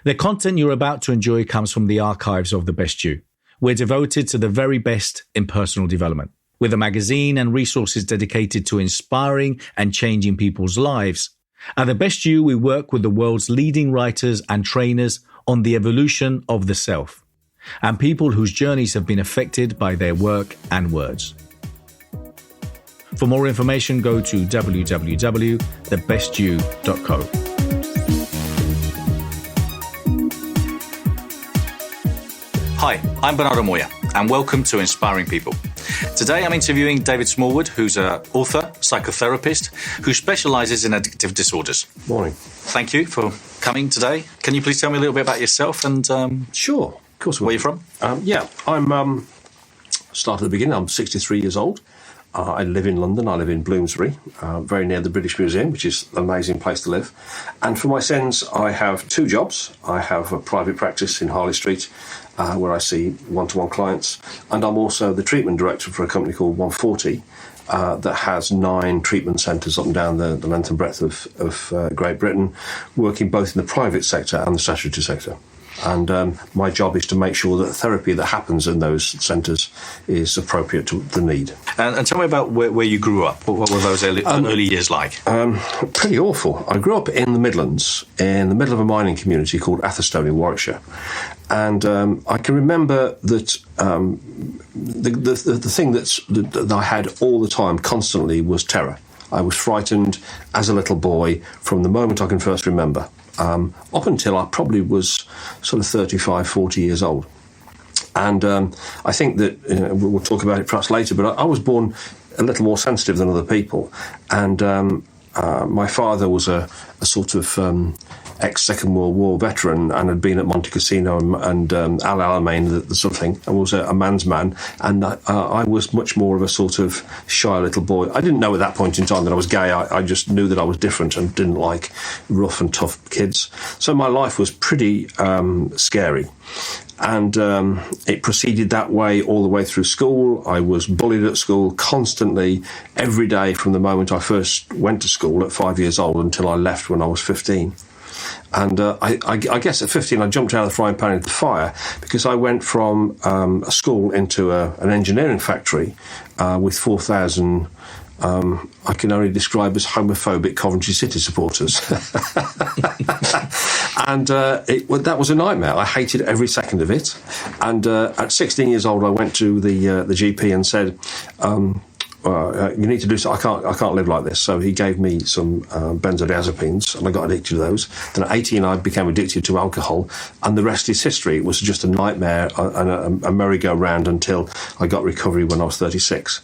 The content you're about to enjoy comes from the archives of The Best You. We're devoted to the very best in personal development. With a magazine and resources dedicated to inspiring and changing people's lives, at The Best You, we work with the world's leading writers and trainers on the evolution of the self, and people whose journeys have been affected by their work and words. For more information, go to www.thebestyou.co. Hi, I'm Bernardo Moya, and welcome to Inspiring People. Today I'm interviewing David Smallwood, who's an author, psychotherapist, who specialises in addictive disorders. Morning. Thank you for coming today. Can you please tell me a little bit about yourself and Sure, of course. Where are you from? I'm start at the beginning. I'm 63 years old. I live in London. I live in Bloomsbury, very near the British Museum, which is an amazing place to live. And for my sins, I have two jobs. I have a private practice in Harley Street, where I see one-to-one clients. And I'm also the treatment director for a company called 140, that has 9 treatment centres up and down the length and breadth of Great Britain, working both in the private sector and the statutory sector. And my job is to make sure that the therapy that happens in those centres is appropriate to the need. And tell me about where you grew up. What were those early years like? Pretty awful. I grew up in the Midlands, in the middle of a mining community called Atherstone in Warwickshire. And I can remember that the thing that I had all the time, constantly, was terror. I was frightened as a little boy from the moment I can first remember. Up until I probably was sort of 35, 40 years old. And I think that, we'll talk about it perhaps later, but I was born a little more sensitive than other people. And my father was a sort of ex-Second World War veteran and had been at Monte Cassino and Al Alamein, the sort of thing, and was a man's man. And I was much more of a sort of shy little boy. I didn't know at that point in time that I was gay. I just knew that I was different and didn't like rough and tough kids. So my life was pretty scary. And it proceeded that way all the way through school. I was bullied at school constantly, every day from the moment I first went to school at 5 years old until I left when I was 15. And I guess at 15 I jumped out of the frying pan into the fire because I went from a school into an engineering factory with 4,000 I can only describe as homophobic Coventry City supporters. And that was a nightmare. I hated every second of it. And at 16 years old, I went to the GP and said, you need to do so. I can't live like this. So he gave me some benzodiazepines, and I got addicted to those. Then at 18, I became addicted to alcohol, and the rest is history. It was just a nightmare and a merry-go-round until I got recovery when I was 36.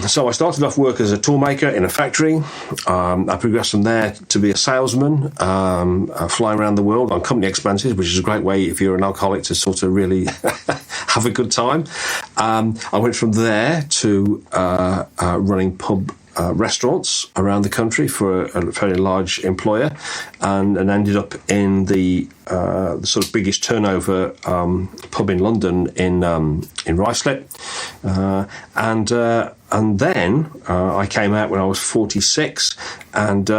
So I started off work as a toolmaker in a factory. I progressed from there to be a salesman, flying around the world on company expenses, which is a great way if you're an alcoholic to sort of really have a good time. I went from there to running pub restaurants around the country for a very large employer, and ended up in the sort of biggest turnover pub in London in Ruislip, and then I came out when I was 46 and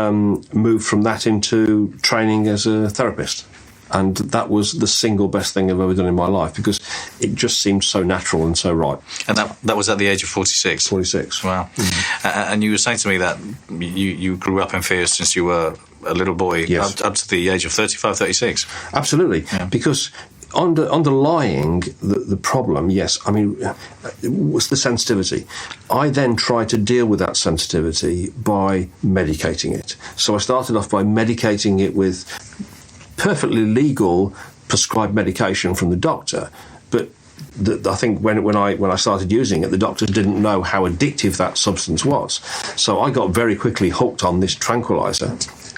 moved from that into training as a therapist. And that was the single best thing I've ever done in my life because it just seemed so natural and so right. And that was at the age of 46? 46. Wow. Mm-hmm. And you were saying to me that you grew up in fear since you were a little boy, yes, up to the age of 35, 36. Absolutely. Yeah. Because underlying the problem, yes, I mean, was the sensitivity. I then tried to deal with that sensitivity by medicating it. So I started off by medicating it with perfectly legal prescribed medication from the doctor, but I think when I started using it, the doctors didn't know how addictive that substance was. So I got very quickly hooked on this tranquilizer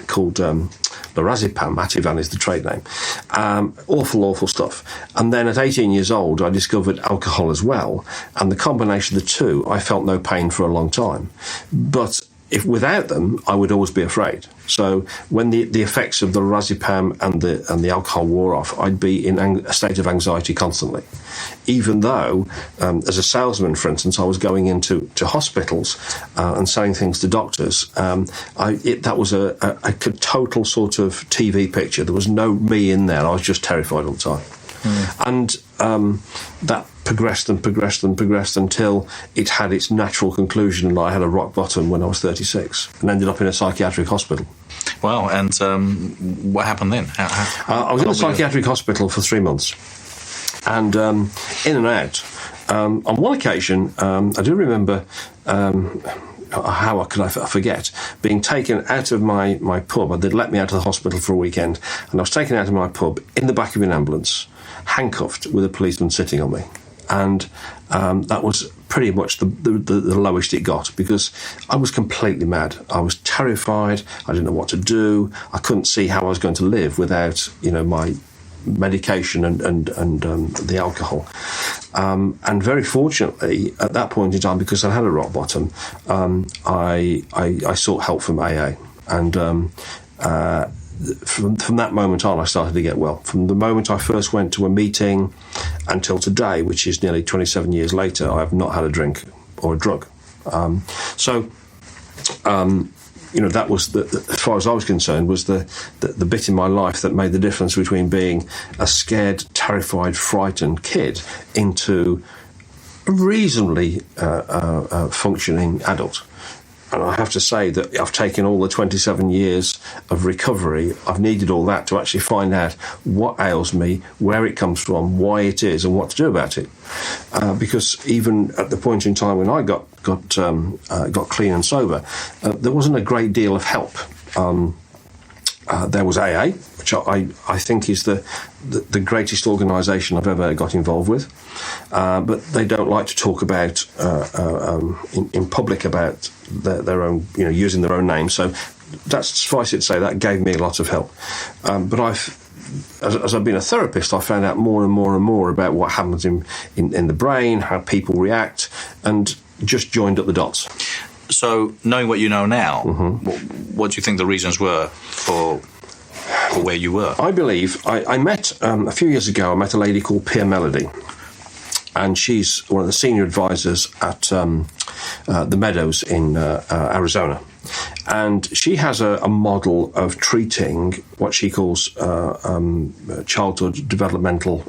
called lorazepam. Ativan is the trade name. Awful stuff. And then at 18 years old, I discovered alcohol as well, and the combination of the two, I felt no pain for a long time. But if without them, I would always be afraid. So when the effects of the lorazepam and the alcohol wore off, I'd be in a state of anxiety constantly. Even though, as a salesman, for instance, I was going into hospitals and selling things to doctors, that was a total sort of TV picture. There was no me in there. I was just terrified all the time. And that progressed until it had its natural conclusion, and I had a rock bottom when I was 36 and ended up in a psychiatric hospital. Wow, and what happened then? I was in a psychiatric hospital for 3 months, and in and out. On one occasion, I do remember, how could I forget, being taken out of my pub. They'd let me out of the hospital for a weekend, and I was taken out of my pub in the back of an ambulance, handcuffed with a policeman sitting on me. And that was pretty much the lowest it got, because I was completely mad. I was terrified. I didn't know what to do. I couldn't see how I was going to live without, my medication and the alcohol. And very fortunately, at that point in time, because I had a rock bottom, I sought help from AA. And from that moment on, I started to get well. From the moment I first went to a meeting until today, which is nearly 27 years later, I have not had a drink or a drug. That was, as far as I was concerned, was the bit in my life that made the difference between being a scared, terrified, frightened kid into a reasonably functioning adult. And I have to say that I've taken all the 27 years of recovery, I've needed all that to actually find out what ails me, where it comes from, why it is, and what to do about it. Because even at the point in time when I got clean and sober, there wasn't a great deal of help. There was AA, which I think is the greatest organisation I've ever got involved with, but they don't like to talk about in public about their own, using their own name. So that's, suffice it to say, that gave me a lot of help. But as I've been a therapist, I found out more and more and more about what happens in the brain, how people react, and just joined up the dots. So, knowing what you know now, what do you think the reasons were for where you were? I believe I met a few years ago. I met a lady called Pia Melody, and she's one of the senior advisors at the Meadows in Arizona. And she has a model of treating what she calls childhood developmental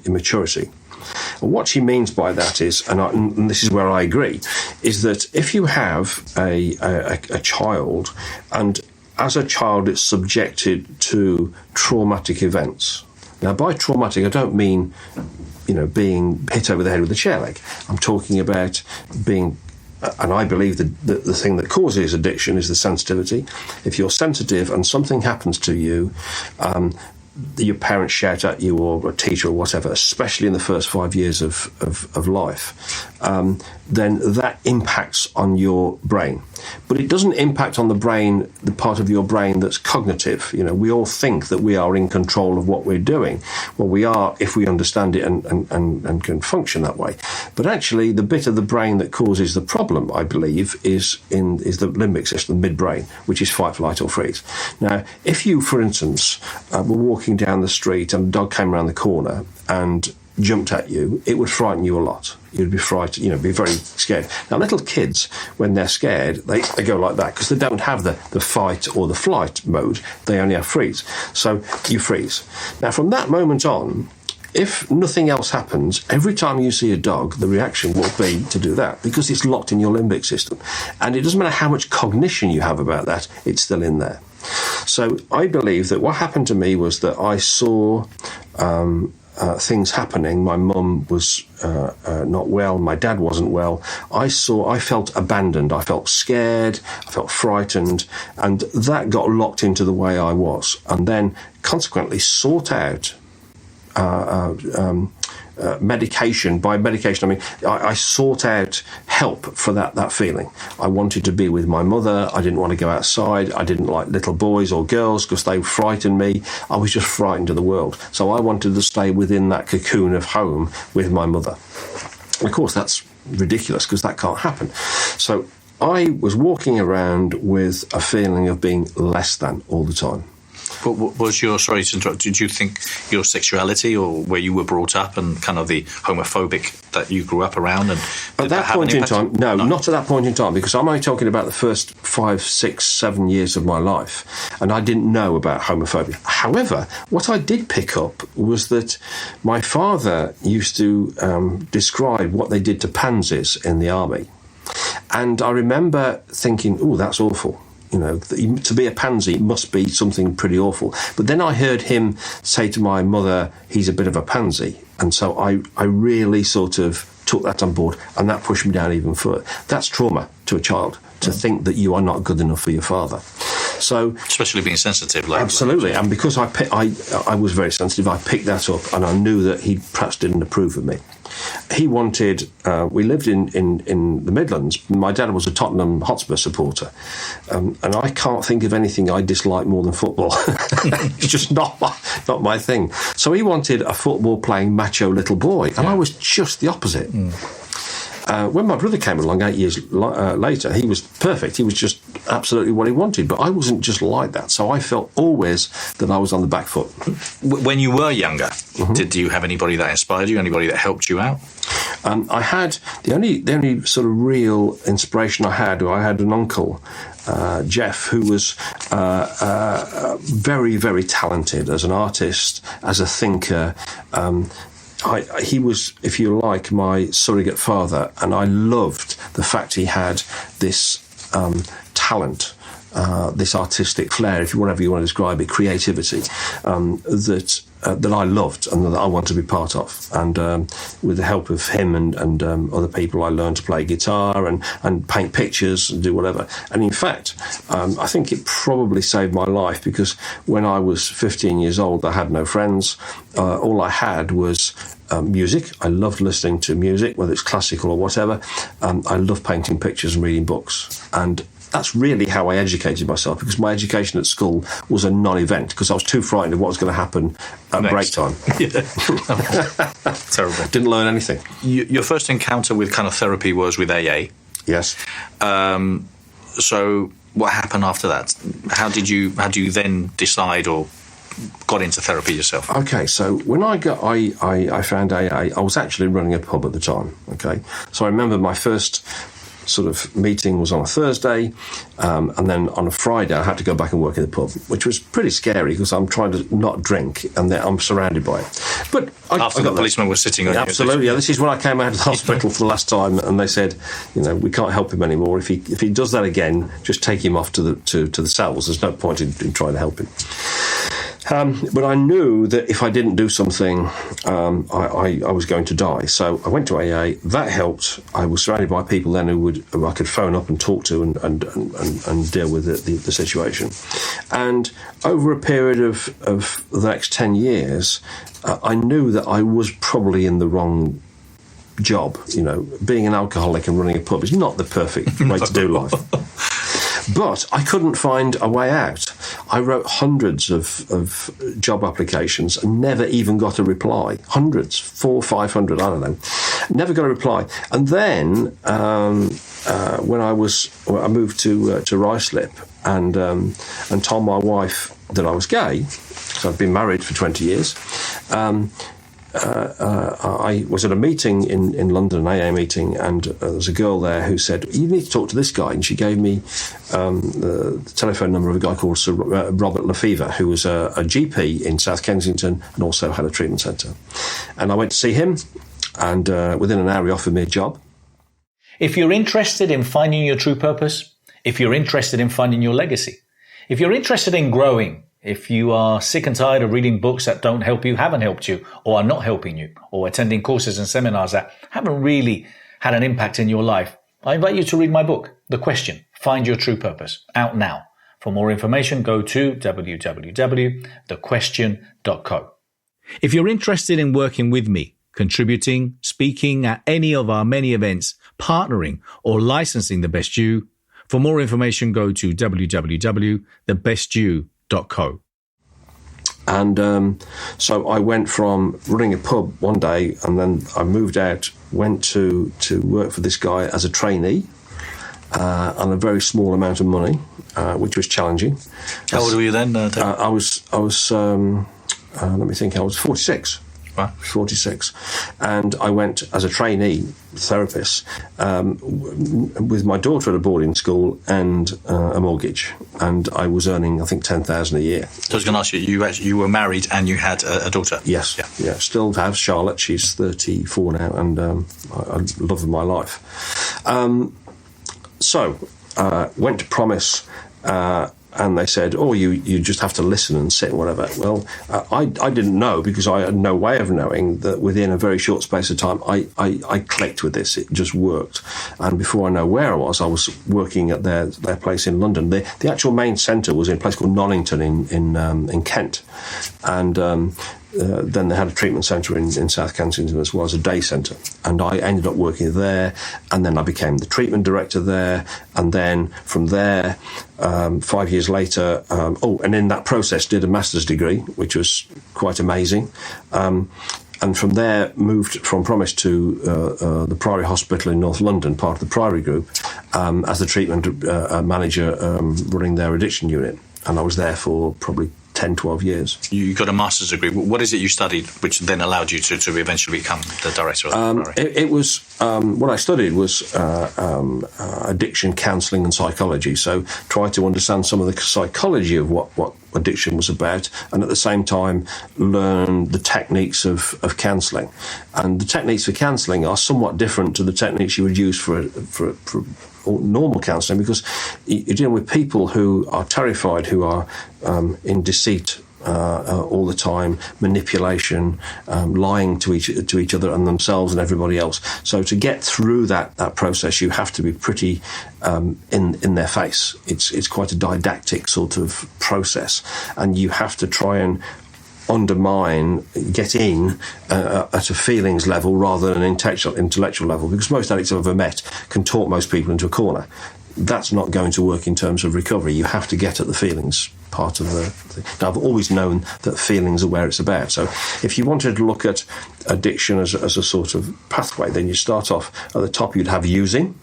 immaturity. And what she means by that is, and this is where I agree, is that if you have a child, and as a child it's subjected to traumatic events. Now, by traumatic, I don't mean, being hit over the head with a chair leg. I'm talking about being, and I believe the thing that causes addiction is the sensitivity. If you're sensitive and something happens to you, your parents shout at you, or a teacher or whatever, especially in the first 5 years of life, then that impacts on your brain. But it doesn't impact on the brain, the part of your brain that's cognitive. We all think that we are in control of what we're doing. Well, we are if we understand it and can function that way. But actually, the bit of the brain that causes the problem, I believe, is the limbic system, midbrain, which is fight, flight, or freeze. Now, if you, for instance, were walking down the street and a dog came around the corner and jumped at you, it would frighten you a lot. You'd be frightened, be very scared. Now, little kids, when they're scared, they go like that because they don't have the fight or the flight mode. They only have freeze. So you freeze. Now, from that moment on, if nothing else happens, every time you see a dog, the reaction will be to do that because it's locked in your limbic system. And it doesn't matter how much cognition you have about that, it's still in there. So I believe that what happened to me was that I saw things happening. My mum was not well. My dad wasn't well. I felt abandoned. I felt scared. I felt frightened. And that got locked into the way I was. And then consequently sought out medication. By medication, I mean I sought out help for that feeling. I wanted to be with my mother. I didn't want to go outside. I didn't like little boys or girls because they frightened me. I was just frightened of the world. So I wanted to stay within that cocoon of home with my mother. And of course, that's ridiculous because that can't happen. So I was walking around with a feeling of being less than all the time. What was your, sorry to interrupt, did you think your sexuality or where you were brought up and kind of the homophobic that you grew up around? And at that point in time, no, not at that point in time, because I'm only talking about the first 5, 6, 7 years of my life, and I didn't know about homophobia. However, what I did pick up was that my father used to describe what they did to pansies in the army. And I remember thinking, oh, that's awful. You know, to be a pansy must be something pretty awful. But then I heard him say to my mother, he's a bit of a pansy. And so I really sort of took that on board, and that pushed me down even further. That's trauma to a child, to think that you are not good enough for your father. So, especially being sensitive. Absolutely. And because I was very sensitive, I picked that up, and I knew that he perhaps didn't approve of me. He wanted, we lived in the Midlands. My dad was a Tottenham Hotspur supporter. And I can't think of anything I dislike more than football. It's just not my thing. So he wanted a football-playing macho little boy. And I was just the opposite. When my brother came along 8 years later, he was perfect. He was just absolutely what he wanted. But I wasn't just like that. So I felt always that I was on the back foot. When you were younger, did you have anybody that inspired you, anybody that helped you out? I had, the only sort of real inspiration I had an uncle, Jeff, who was very, very talented as an artist, as a thinker. He was, if you like, my surrogate father, and I loved the fact he had this talent, this artistic flair, if whatever you want to describe it, creativity, that I loved and that I wanted to be part of. And with the help of him and other people, I learned to play guitar and paint pictures and do whatever. And in fact, I think it probably saved my life, because when I was 15 years old, I had no friends. All I had was music. I loved listening to music, whether it's classical or whatever. I loved painting pictures and reading books. And that's really how I educated myself, because my education at school was a non-event, because I was too frightened of what was going to happen at break time. Terrible. Didn't learn anything. Your first encounter with kind of therapy was with AA. Yes. So what happened after that? How did you then decide or got into therapy yourself? Okay, so when I found AA, I was actually running a pub at the time. Okay, so I remember my first sort of meeting was on a Thursday, and then on a Friday I had to go back and work in the pub, which was pretty scary because I'm trying to not drink and then I'm surrounded by it. But after the policeman was sitting on you. Absolutely, yeah. This is when I came out of the hospital for the last time, and they said, we can't help him anymore. If he does that again, just take him off to the cells. There's no point in trying to help him. But I knew that if I didn't do something, I was going to die. So I went to AA. That helped. I was surrounded by people then who I could phone up and talk to and deal with the situation. And over a period of the next 10 years, I knew that I was probably in the wrong job. Being an alcoholic and running a pub is not the perfect way to do life. But I couldn't find a way out. I wrote hundreds of job applications and never even got a reply. Hundreds, 400, 500, I don't know. Never got a reply. And then when I moved to Ruislip and told my wife that I was gay, because I'd been married for 20 years, I was at a meeting in London, an AA meeting, and there was a girl there who said, you need to talk to this guy. And she gave me the telephone number of a guy called Sir Robert Lefevre, who was a GP in South Kensington and also had a treatment centre. And I went to see him, and within an hour he offered me a job. If you're interested in finding your true purpose, if you're interested in finding your legacy, if you're interested in growing, if you are sick and tired of reading books that don't help you, haven't helped you, or are not helping you, or attending courses and seminars that haven't really had an impact in your life, I invite you to read my book, The Question, Find Your True Purpose, out now. For more information, go to www.thequestion.co. If you're interested in working with me, contributing, speaking at any of our many events, partnering, or licensing The Best You, for more information, go to www.thebestyou.co. And so I went from running a pub one day, and then I moved out, went to work for this guy as a trainee, on a very small amount of money, which was challenging. How old were you then? I was. Let me think. I was 46. Wow. 46, and I went as a trainee therapist with my daughter at a boarding school and a mortgage, and I was earning, I think, $10,000 a year. So I was going to ask you, you were married and you had a daughter? Yes, yeah. Still have Charlotte. She's 34 now, and I love her my life. So went to Promise. And they said, you just have to listen and sit and whatever. Well, I didn't know, because I had no way of knowing that within a very short space of time, I clicked with this. It just worked. And before I know where I was working at their place in London. The actual main centre was in a place called Nonnington in Kent. And then they had a treatment centre in South Kensington as well as a day centre. And I ended up working there, and then I became the treatment director there. And then from there, 5 years later, and in that process did a master's degree, which was quite amazing. And from there moved from Promise to the Priory Hospital in North London, part of the Priory Group, as the treatment manager running their addiction unit. And I was there for probably 10, 12 years. You got a master's degree. What is it you studied which then allowed you to eventually become the director of the Priory? It was, what I studied was addiction counselling and psychology. So try to understand some of the psychology of what addiction was about, and at the same time learn the techniques of counselling. And the techniques for counselling are somewhat different to the techniques you would use for normal counselling, because you're dealing with people who are terrified, who are in deceit all the time, manipulation, lying to each other and themselves and everybody else. So to get through that process, you have to be pretty in their face. It's quite a didactic sort of process, and you have to try and get in at a feelings level rather than an intellectual level, because most addicts I've ever met can talk most people into a corner. That's not going to work in terms of recovery. You have to get at the feelings part of the thing. Now, I've always known that feelings are where it's about. So if you wanted to look at addiction as a sort of pathway, then you start off at the top, you'd have using.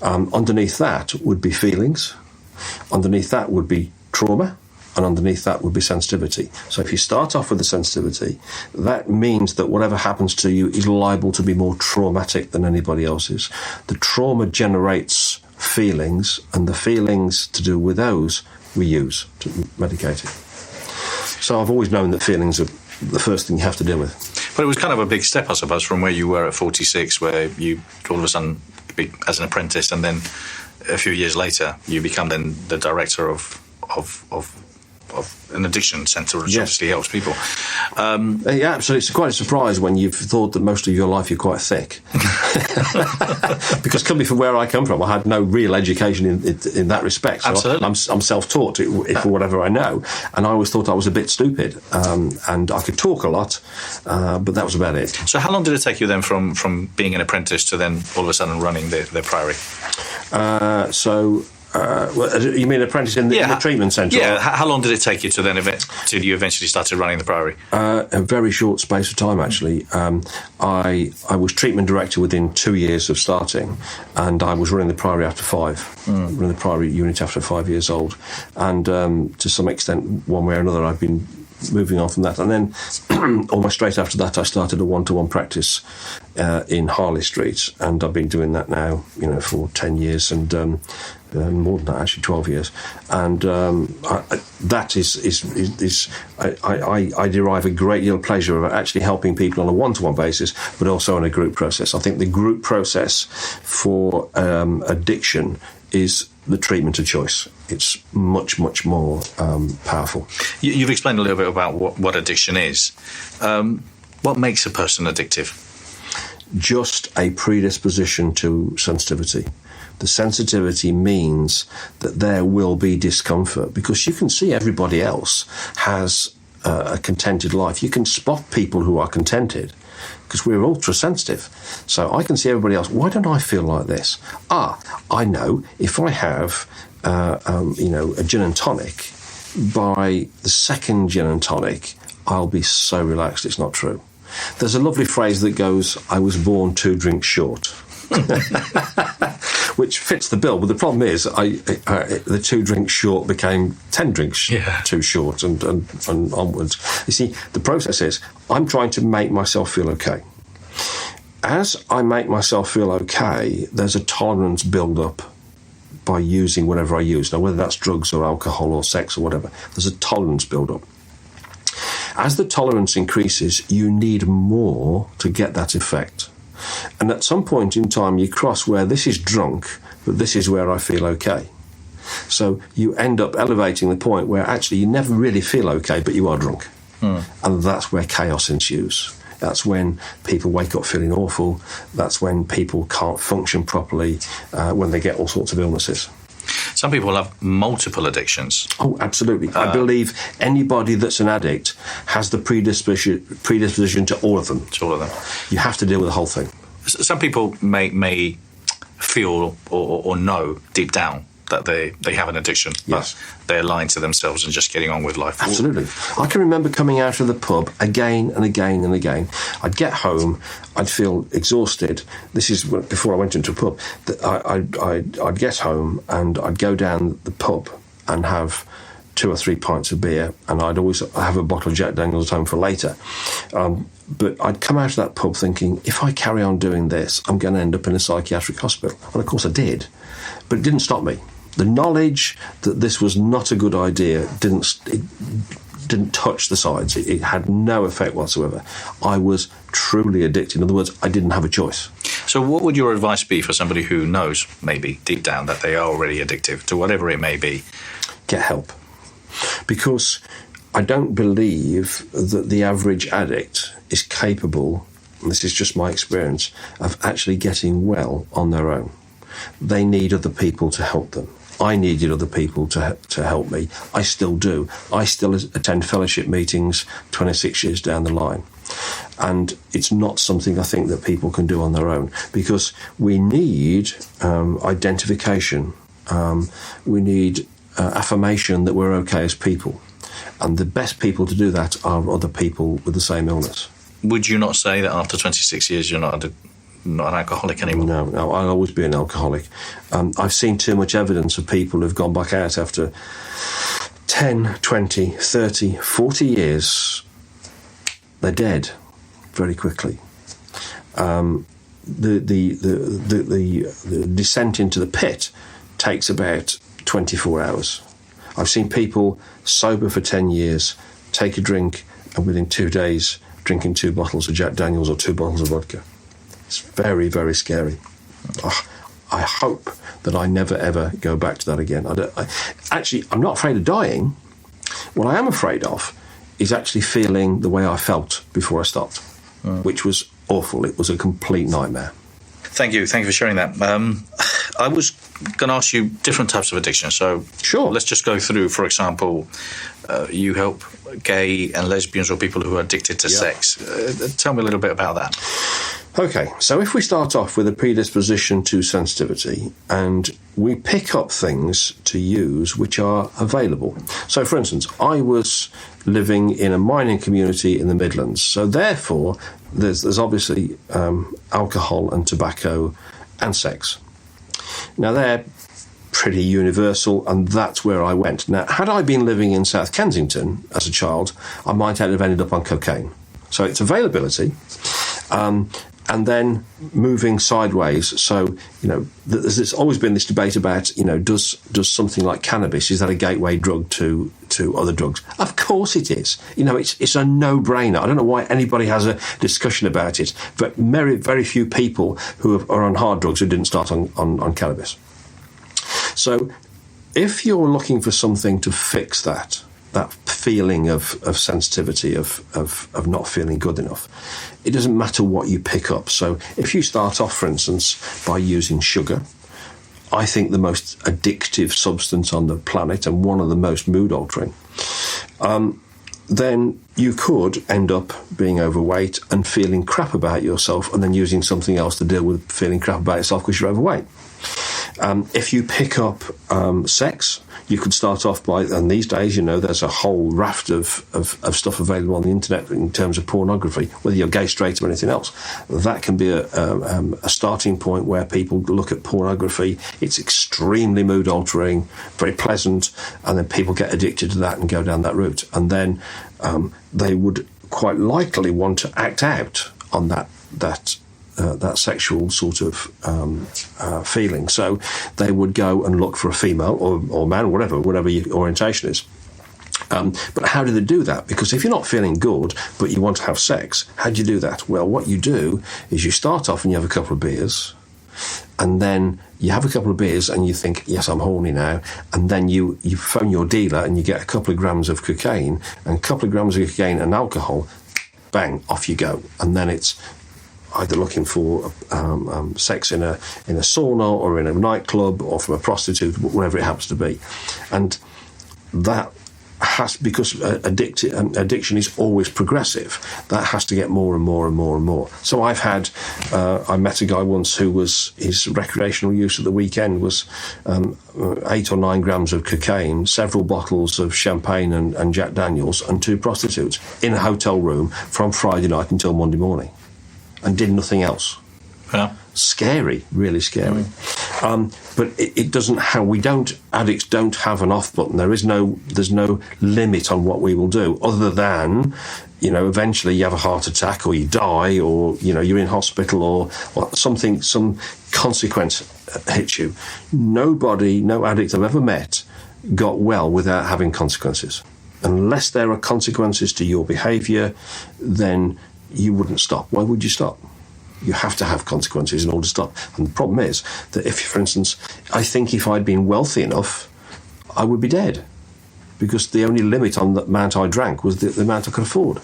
Underneath that would be feelings. Underneath that would be trauma. And underneath that would be sensitivity. So if you start off with the sensitivity, that means that whatever happens to you is liable to be more traumatic than anybody else's. The trauma generates feelings, and the feelings to do with those we use to medicate it. So I've always known that feelings are the first thing you have to deal with. But it was kind of a big step, I suppose, from where you were at 46, where you all of a sudden, as an apprentice, and then a few years later, you become then the director of an addiction centre, which obviously helps people. Yeah, absolutely. It's quite a surprise when you've thought that most of your life you're quite thick. Because coming from where I come from, I had no real education in that respect. So absolutely. I'm self-taught for whatever I know. And I always thought I was a bit stupid. And I could talk a lot, but that was about it. So how long did it take you then from being an apprentice to then all of a sudden running the Priory? You mean apprentice in the treatment centre? Yeah. How long did it take you to then till you eventually started running the Priory? A very short space of time, actually. I was treatment director within 2 years of starting, and I was running the Priory after 5. Running the Priory unit after 5 years old, and to some extent, one way or another, I've been moving on from that. And then almost straight after that, I started a one-to-one practice in Harley Street, and I've been doing that now, for 10 years, and more than that, actually 12 years. And that I derive a great deal of pleasure of actually helping people on a one-to-one basis, but also on a group process. I think the group process for addiction is the treatment of choice. It's much, much more powerful. You've explained a little bit about what addiction is. What makes a person addictive? Just a predisposition to sensitivity. The sensitivity means that there will be discomfort, because you can see everybody else has a contented life. You can spot people who are contented, because we're ultra sensitive. So I can see everybody else. Why don't I feel like this? I know if I have a gin and tonic, by the second gin and tonic, I'll be so relaxed. It's not true. There's a lovely phrase that goes, I was born 2 drinks short. which fits the bill. But the problem is, the 2 drinks short became 10 drinks too short, and onwards. You see, the process is I'm trying to make myself feel okay. As I make myself feel okay, there's a tolerance build up by using whatever I use. Now, whether that's drugs or alcohol or sex or whatever, there's a tolerance build up. As the tolerance increases, you need more to get that effect. And at some point in time, you cross where this is drunk, but this is where I feel okay. So you end up elevating the point where actually you never really feel okay, but you are drunk. And that's where chaos ensues. That's when people wake up feeling awful. That's when people can't function properly, when they get all sorts of illnesses. Some people have multiple addictions. Oh, absolutely. I believe anybody that's an addict has the predisposition to all of them. To all of them. You have to deal with the whole thing. Some people may feel or know deep down that they have an addiction, yes, but they're lying to themselves and just getting on with life. Absolutely. I can remember coming out of the pub again and again and again. I'd get home, I'd feel exhausted. This is before I went into a pub. I'd get home and I'd go down the pub and have 2 or 3 pints of beer, and I'd always have a bottle of Jack Daniels at home for later. But I'd come out of that pub thinking, if I carry on doing this, I'm going to end up in a psychiatric hospital. And of course I did, but it didn't stop me. The knowledge that this was not a good idea didn't touch the sides. It had no effect whatsoever. I was truly addicted. In other words, I didn't have a choice. So what would your advice be for somebody who knows, maybe deep down, that they are already addictive to whatever it may be? Get help. Because I don't believe that the average addict is capable, and this is just my experience, of actually getting well on their own. They need other people to help them. I needed other people to help me. I still do. I still attend fellowship meetings 26 years down the line. And it's not something I think that people can do on their own, because we need identification. We need affirmation that we're okay as people. And the best people to do that are other people with the same illness. Would you not say that after 26 years you're not an alcoholic anymore? No, I'll always be an alcoholic. I've seen too much evidence of people who've gone back out after 10, 20, 30, 40 years. They're dead very quickly. The descent into the pit takes about 24 hours. I've seen people sober for 10 years, take a drink, and within 2 days drinking 2 bottles of Jack Daniels or 2 bottles of vodka. It's very, very scary. I hope that I never, ever go back to that again. I'm not afraid of dying. What I am afraid of is actually feeling the way I felt before I stopped, which was awful. It was a complete nightmare. Thank you for sharing that. I was going to ask you different types of addictions. So sure, let's just go through. For example, you help gay and lesbians or people who are addicted to sex. Tell me a little bit about that. Okay, so if we start off with a predisposition to sensitivity and we pick up things to use which are available. So, for instance, I was living in a mining community in the Midlands, so therefore there's obviously alcohol and tobacco and sex. Now, they're pretty universal, and that's where I went. Now, had I been living in South Kensington as a child, I might have ended up on cocaine. So it's availability. And then moving sideways. So, there's always been this debate about, does something like cannabis, is that a gateway drug to other drugs? Of course it is. It's a no-brainer. I don't know why anybody has a discussion about it, but very, very few people who are on hard drugs who didn't start on cannabis. So if you're looking for something to fix that feeling of sensitivity, of not feeling good enough, it doesn't matter what you pick up. So if you start off, for instance, by using sugar, I think the most addictive substance on the planet and one of the most mood-altering, then you could end up being overweight and feeling crap about yourself and then using something else to deal with feeling crap about yourself because you're overweight. If you pick up sex, you could start off by, and these days, there's a whole raft of stuff available on the internet in terms of pornography, whether you're gay, straight, or anything else. That can be a starting point where people look at pornography. It's extremely mood altering, very pleasant, and then people get addicted to that and go down that route. And then they would quite likely want to act out on that sexual sort of feeling. So they would go and look for a female or man, whatever your orientation is. But how do they do that? Because if you're not feeling good, but you want to have sex, how do you do that? Well, what you do is you start off and you have a couple of beers, and then you have a couple of beers and you think, yes, I'm horny now, and then you phone your dealer and you get a couple of grams of cocaine, and a couple of grams of cocaine and alcohol, bang, off you go. And then it's either looking for sex in a sauna or in a nightclub or from a prostitute, whatever it happens to be. And that has, because addiction is always progressive, that has to get more and more and more and more. So I met a guy once who his recreational use at the weekend was 8 or 9 grams of cocaine, several bottles of champagne and Jack Daniels, and 2 prostitutes in a hotel room from Friday night until Monday morning, and did nothing else. Yeah. Scary, really scary. But it doesn't have, addicts don't have an off button. There's no limit on what we will do, other than, eventually you have a heart attack or you die, or, you're in hospital or something, some consequence hits you. No addict I've ever met got well without having consequences. Unless there are consequences to your behaviour, then you wouldn't stop. Why would you stop? You have to have consequences in order to stop. And the problem is that if, for instance, I think if I'd been wealthy enough, I would be dead, because the only limit on the amount I drank was the amount I could afford.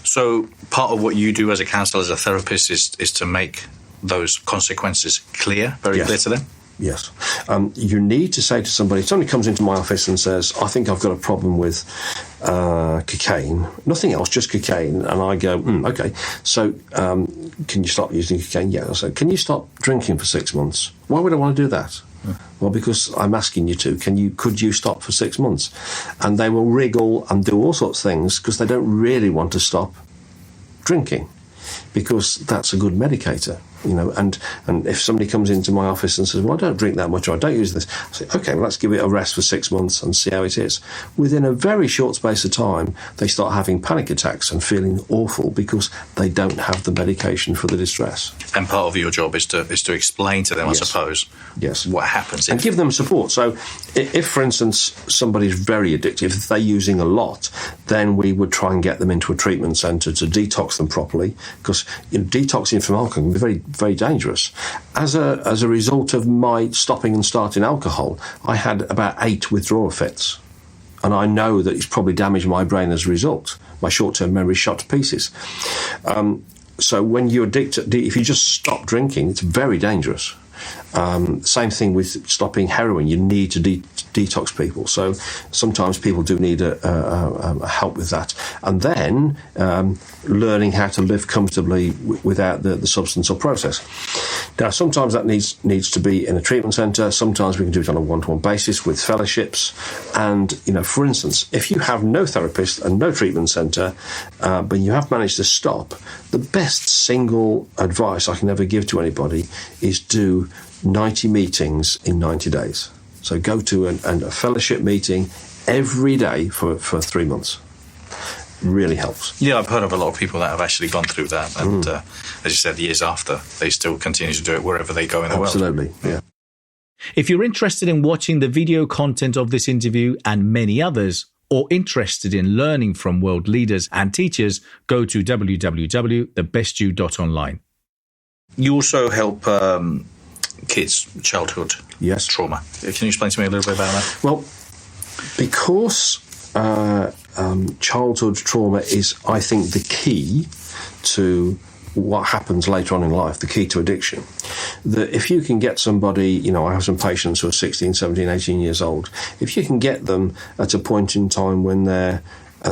So part of what you do as a counsellor, as a therapist, is to make those consequences clear, very clear to them? Yes. You need to say to somebody, if somebody comes into my office and says, I think I've got a problem with cocaine, nothing else, just cocaine, and I go, okay, so can you stop using cocaine? Yeah. I say, can you stop drinking for 6 months? Why would I want to do that? Well, because I'm asking you to. Could you stop for 6 months? And they will wriggle and do all sorts of things because they don't really want to stop drinking, because that's a good medicator. And if somebody comes into my office and says, well, I don't drink that much, or I don't use this, I say, okay, well, let's give it a rest for 6 months and see how it is. Within a very short space of time, they start having panic attacks and feeling awful because they don't have the medication for the distress. And part of your job is to explain to them, I suppose, what happens. And give them support. So if, for instance, somebody's very addictive, if they're using a lot, then we would try and get them into a treatment centre to detox them properly, because detoxing from alcohol can be very, very dangerous. As a result of my stopping and starting alcohol, I had about 8 withdrawal fits, and I know that it's probably damaged my brain as a result. My short-term memory shot to pieces. So when you're addicted, if you just stop drinking, it's very dangerous. Same thing with stopping heroin. You need to detox people. So sometimes people do need a help with that. And then learning how to live comfortably without the substance or process. Now, sometimes that needs to be in a treatment centre. Sometimes we can do it on a one-to-one basis with fellowships. And, for instance, if you have no therapist and no treatment centre, but you have managed to stop, the best single advice I can ever give to anybody is do 90 meetings in 90 days. So go to a fellowship meeting every day for 3 months. Really helps. Yeah, I've heard of a lot of people that have actually gone through that. And as you said, years after, they still continue to do it wherever they go in the world. Absolutely, yeah. If you're interested in watching the video content of this interview and many others, or interested in learning from world leaders and teachers, go to www.thebestyou.online. You also help kids' childhood trauma. Can you explain to me a little bit about that? Well, because childhood trauma is, I think, the key to what happens later on in life, the key to addiction. That if you can get somebody, I have some patients who are 16, 17, 18 years old, if you can get them at a point in time when they're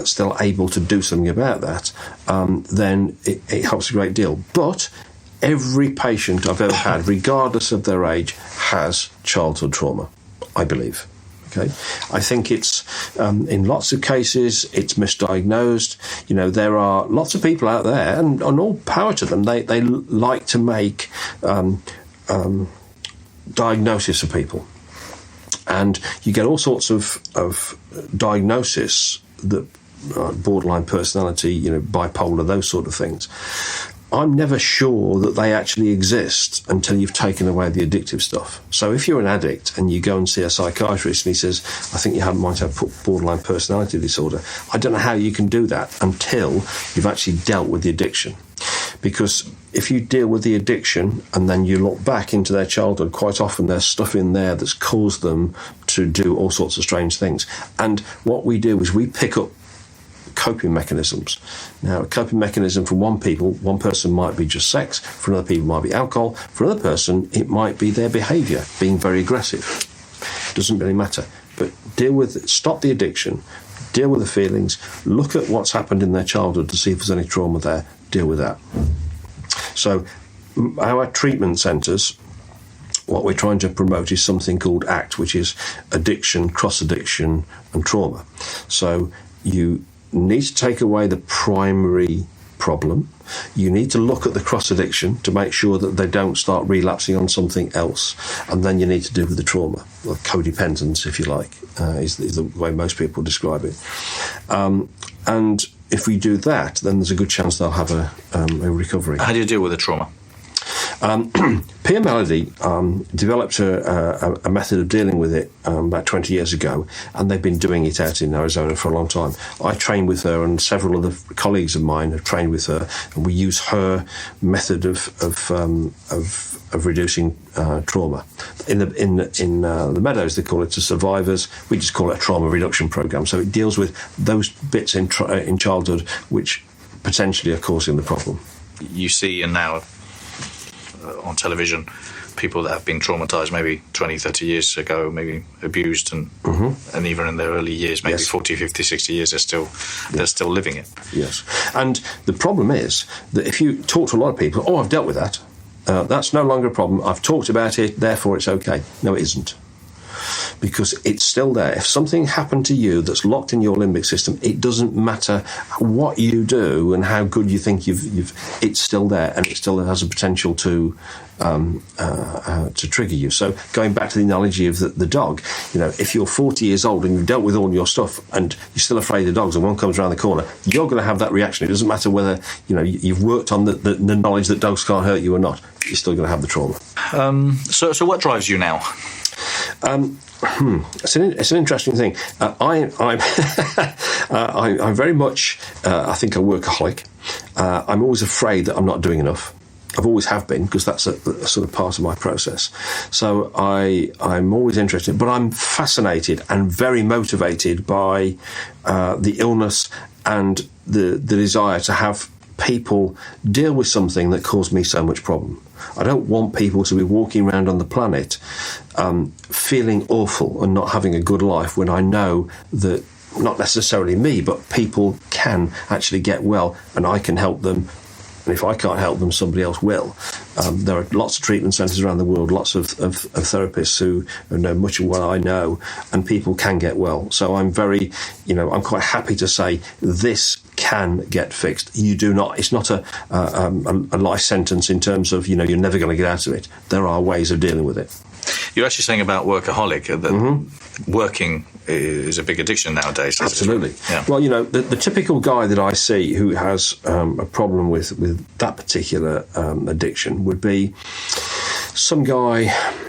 still able to do something about that, then it helps a great deal. But every patient I've ever had, regardless of their age, has childhood trauma, I believe. Okay, I think it's in lots of cases it's misdiagnosed. You know, there are lots of people out there, and all power to them. They like to make diagnosis of people, and you get all sorts of diagnosis that borderline personality, you know, bipolar, those sort of things. I'm never sure that they actually exist until you've taken away the addictive stuff. So if you're an addict and you go and see a psychiatrist and he says, I think you might have borderline personality disorder, I don't know how you can do that until you've actually dealt with the addiction. Because if you deal with the addiction and then you look back into their childhood, quite often there's stuff in there that's caused them to do all sorts of strange things. And what we do is we pick up coping mechanisms. Now, a coping mechanism for one person might be just sex, for another people might be alcohol, for another person it might be their behaviour, being very aggressive. Doesn't really matter. But stop the addiction, deal with the feelings, look at what's happened in their childhood to see if there's any trauma there, deal with that. So our treatment centres, what we're trying to promote is something called ACT, which is addiction, cross-addiction and trauma. So you need to take away the primary problem. You need to look at the cross-addiction to make sure that they don't start relapsing on something else. And then you need to deal with the trauma, or codependence, if you like, is the way most people describe it. And if we do that, then there's a good chance they'll have a recovery. How do you deal with the trauma? Pierre Melody developed a method of dealing with it about 20 years ago, and they've been doing it out in Arizona for a long time. I trained with her, and several other colleagues of mine have trained with her, and we use her method of reducing trauma. In the Meadows, they call it a survivors. We just call it a trauma reduction program. So it deals with those bits in childhood which potentially are causing the problem. You see, and now on television, people that have been traumatised maybe 20, 30 years ago, maybe abused, and even in their early years, maybe 40, 50, 60 years, they're still living it. Yes. And the problem is that if you talk to a lot of people, I've dealt with that, that's no longer a problem, I've talked about it, therefore it's okay. No, it isn't. Because it's still there. If something happened to you that's locked in your limbic system, it doesn't matter what you do and how good you think it's still there, and it still has a potential to trigger you. So going back to the analogy of the dog, you know, if you're 40 years old and you've dealt with all your stuff and you're still afraid of dogs and one comes around the corner, you're going to have that reaction. It doesn't matter whether, you know, you've worked on the knowledge that dogs can't hurt you or not. You're still going to have the trauma. So what drives you now? It's an interesting thing. I'm very much, I think, a workaholic. I'm always afraid that I'm not doing enough. I've always have been, because that's a sort of part of my process. So I'm always interested, but I'm fascinated and very motivated by the illness and the desire to have people deal with something that caused me so much problem. I don't want people to be walking around on the planet feeling awful and not having a good life, when I know that not necessarily me, but people can actually get well and I can help them. And if I can't help them, somebody else will. There are lots of treatment centres around the world, lots of therapists who know much of what I know, and people can get well. So I'm very, I'm quite happy to say this can get fixed. You do not. It's not a life sentence in terms of, you're never going to get out of it. There are ways of dealing with it. You're actually saying about workaholic, that working is a big addiction nowadays. Absolutely. Yeah. Well, the typical guy that I see who has a problem with that particular addiction would be some guy,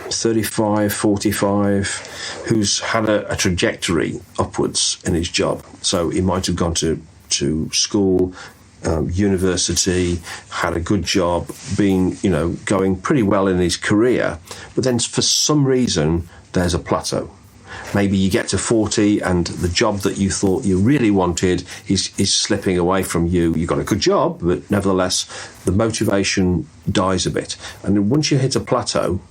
35, 45, who's had a trajectory upwards in his job. So he might have gone to school, university, had a good job, been, going pretty well in his career, but then for some reason there's a plateau. Maybe you get to 40 and the job that you thought you really wanted is slipping away from you. You've got a good job, but nevertheless the motivation dies a bit. And once you hit a plateau,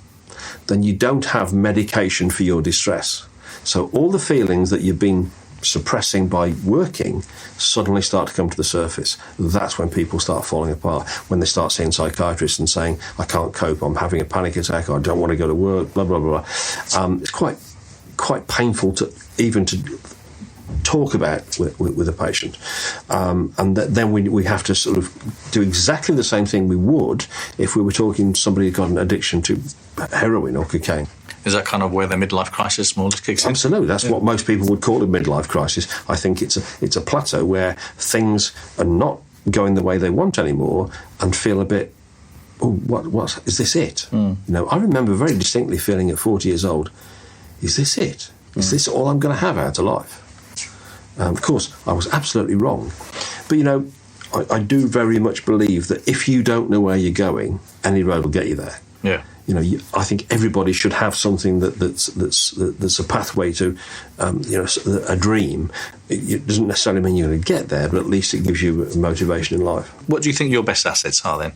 then you don't have medication for your distress. So all the feelings that you've been suppressing by working suddenly start to come to the surface. That's when people start falling apart, when they start seeing psychiatrists and saying, I can't cope, I'm having a panic attack, or I don't want to go to work, blah, blah, blah. It's quite painful to even to talk about with a patient. And then we have to sort of do exactly the same thing we would if we were talking to somebody who got an addiction to heroin or cocaine. Is that kind of where the midlife crisis more kicks in? Absolutely. That's what most people would call a midlife crisis. I think it's a plateau where things are not going the way they want anymore and feel a bit, what is this it? You know, I remember very distinctly feeling at 40 years old, is this it? Is this all I'm going to have out of life? Of course, I was absolutely wrong. But, you know, I do very much believe that if you don't know where you're going, any road will get you there. Yeah. You know, I think everybody should have something that's a pathway to, you know, a dream. It doesn't necessarily mean you're going to get there, but at least it gives you motivation in life. What do you think your best assets are then?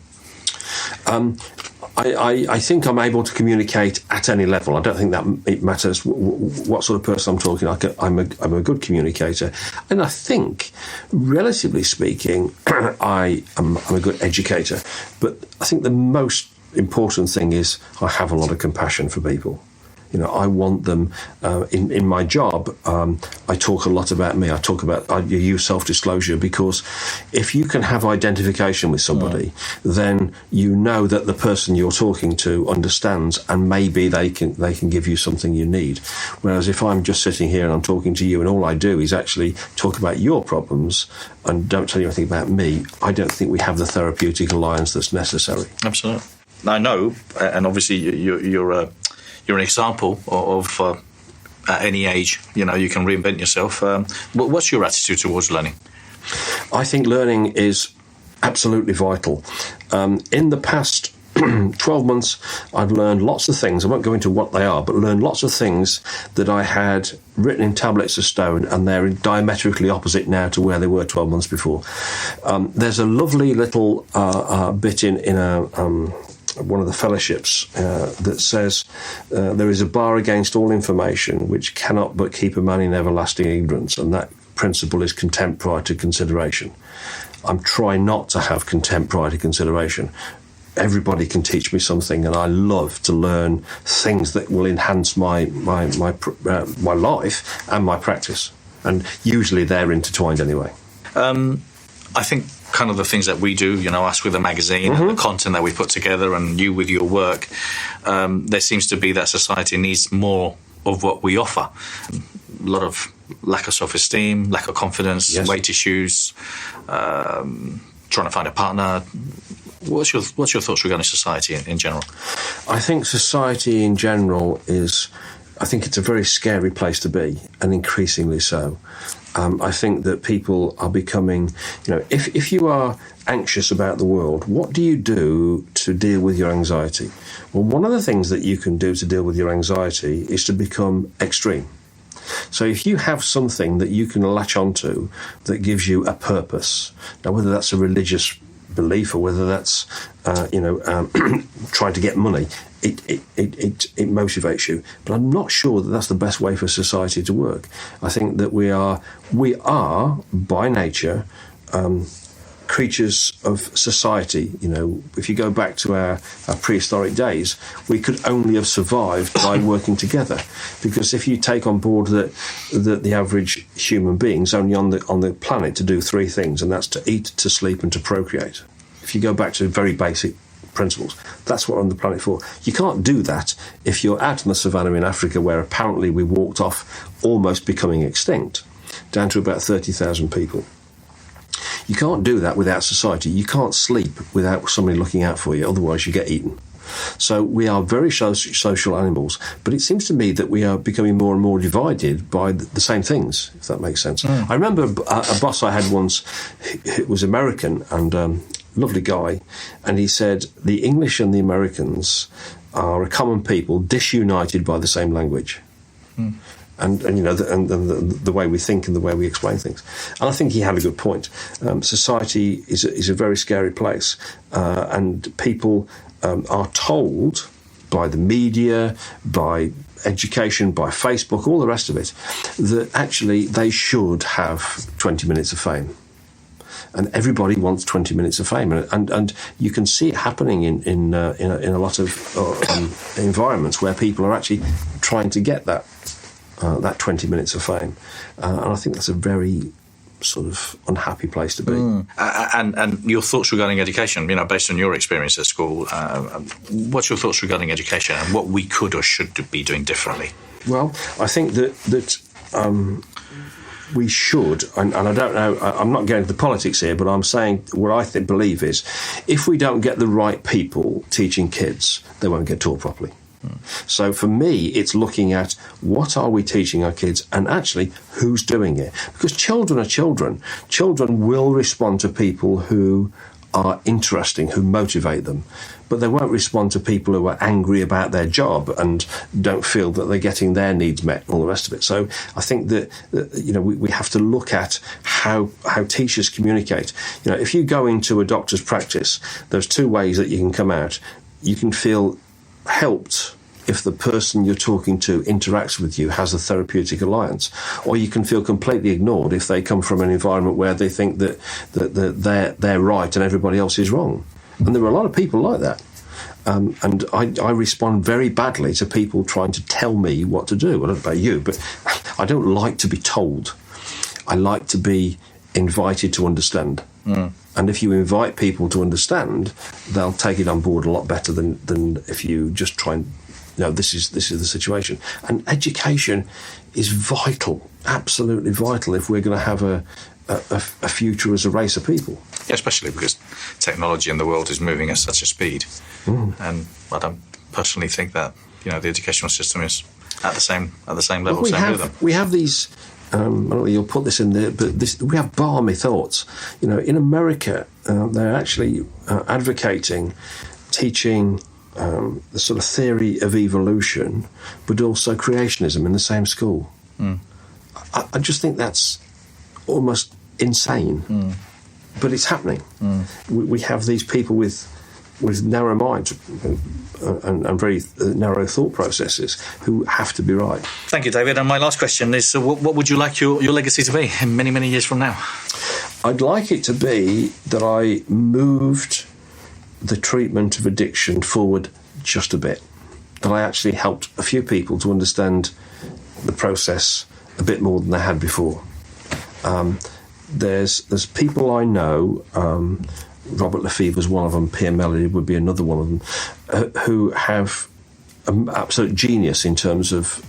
I think I'm able to communicate at any level. I don't think that it matters what sort of person I'm talking. I'm a good communicator, and I think, relatively speaking, I'm a good educator. But I think the most important thing is I have a lot of compassion for people. You know, I want them in my job. I talk a lot about me. I use self-disclosure, because if you can have identification with somebody, then you know that the person you're talking to understands, and maybe they can give you something you need. Whereas if I'm just sitting here and I'm talking to you, and all I do is actually talk about your problems and don't tell you anything about me, I don't think we have the therapeutic alliance that's necessary. Absolutely. I know, and obviously you're an example of at any age, you know, you can reinvent yourself. What's your attitude towards learning? I think learning is absolutely vital. In the past 12 months, I've learned lots of things. I won't go into what they are, but learned lots of things that I had written in tablets of stone, and they're diametrically opposite now to where they were 12 months before. There's a lovely little bit in one of the fellowships that says there is a bar against all information which cannot but keep a man in everlasting ignorance, and that principle is contempt prior to consideration. I'm trying not to have contempt prior to consideration. Everybody can teach me something, and I love to learn things that will enhance my life and my practice, and usually they're intertwined anyway. I think kind of the things that we do, you know, us with the magazine and the content that we put together, and you with your work, there seems to be that society needs more of what we offer. A lot of lack of self-esteem, lack of confidence, weight issues, trying to find a partner. What's your thoughts regarding society in general? I think society in general I think it's a very scary place to be, and increasingly so. I think that people are becoming, you know, if you are anxious about the world, what do you do to deal with your anxiety? Well, one of the things that you can do to deal with your anxiety is to become extreme. So if you have something that you can latch onto that gives you a purpose, now whether that's a religious belief or whether that's, trying to get money, it motivates you. But I'm not sure that that's the best way for society to work. I think that we are by nature creatures of society. You know, if you go back to our prehistoric days, we could only have survived by working together. Because if you take on board that the average human being's only on the planet to do three things, and that's to eat, to sleep, and to procreate. If you go back to very basic principles, that's what we're on the planet for. You can't do that if you're out in the savannah in Africa, where apparently we walked off almost becoming extinct, down to about 30,000 people. You can't do that without society. You can't sleep without somebody looking out for you, otherwise you get eaten. So we are very social animals, but it seems to me that we are becoming more and more divided by the same things, if that makes sense. I remember a boss I had once, who was American and lovely guy, and he said the English and the Americans are a common people disunited by the same language. And you know, the way we think and the way we explain things. And I think he had a good point. Society is a very scary place, and people are told by the media, by education by Facebook, all the rest of it, that actually they should have 20 minutes of fame. And everybody wants 20 minutes of fame, and you can see it happening in a lot of environments where people are actually trying to get that 20 minutes of fame, and I think that's a very sort of unhappy place to be. And your thoughts regarding education, based on your experience at school, what's your thoughts regarding education and what we could or should be doing differently? Well, I think that we should, and I don't know, I'm not getting into the politics here, but I'm saying what I believe is, if we don't get the right people teaching kids, they won't get taught properly. So for me, it's looking at what are we teaching our kids and actually who's doing it. Because children are children. Children will respond to people who are interesting, who motivate them. But they won't respond to people who are angry about their job and don't feel that they're getting their needs met and all the rest of it. So I think that we have to look at how teachers communicate. If you go into a doctor's practice, there's two ways that you can come out. You can feel helped if the person you're talking to interacts with you, has a therapeutic alliance, or you can feel completely ignored if they come from an environment where they think that they're right and everybody else is wrong. And there are a lot of people like that. And I respond very badly to people trying to tell me what to do. I don't know about you, but I don't like to be told. I like to be invited to understand. And if you invite people to understand, they'll take it on board a lot better than if you just try and, this is the situation. And education is vital, absolutely vital, if we're going to have a future as a race of people. Yeah, especially because technology in the world is moving at such a speed. And I don't personally think that, the educational system is at the same level. We have these... I don't know, you'll put this in there, but we have balmy thoughts. In America, they're actually advocating teaching the sort of theory of evolution, but also creationism in the same school. I just think that's almost insane, but it's happening. We have these people with narrow minds and very narrow thought processes who have to be right. Thank you, David. And my last question is, what would you like your legacy to be in many, many years from now? I'd like it to be that I moved the treatment of addiction forward just a bit, that I actually helped a few people to understand the process a bit more than they had before. There's people I know, Robert Lefebvre's one of them, Pierre Melody would be another one of them, who have an absolute genius in terms of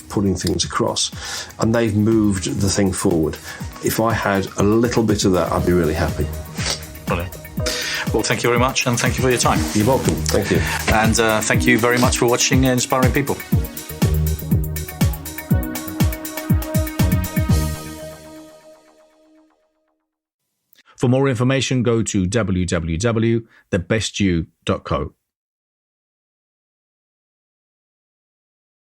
putting things across, and they've moved the thing forward. If I had a little bit of that, I'd be really happy. Brilliant. Well, thank you very much, and thank you for your time. You're welcome. Thank you. And thank you very much for watching Inspiring People. For more information, go to www.thebestyou.co.